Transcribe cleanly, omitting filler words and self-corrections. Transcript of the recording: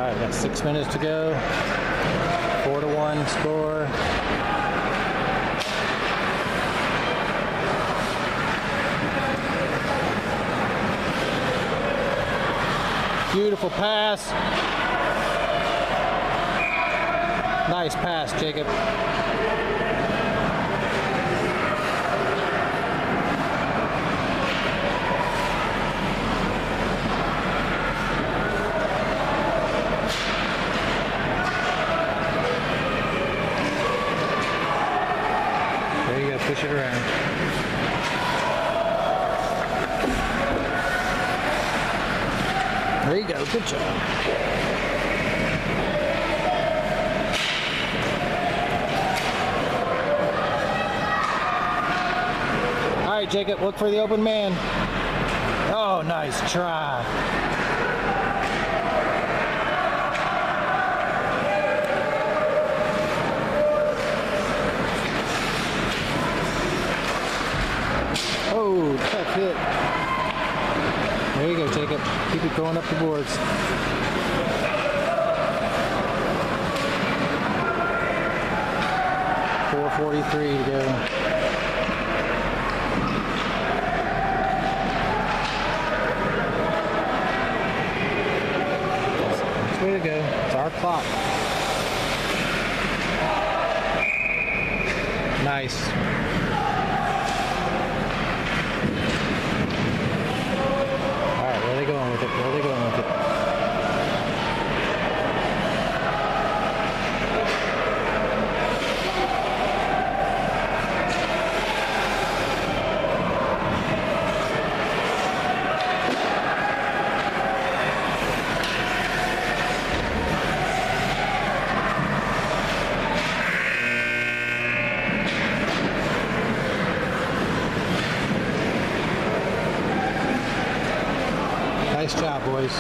Alright, got 6 minutes to go. 4-1 score. Beautiful pass. Nice pass, Jacob. There you go, push it around. There you go, good job. All right, Jacob, look for the open man. Oh, nice try. Oh, tough hit. There you go, Jacob. Keep it going up the boards. .443 to go. That's way to go. It's our clock. Nice. Where are they going with it? Where are they going with it? Nice job, boys.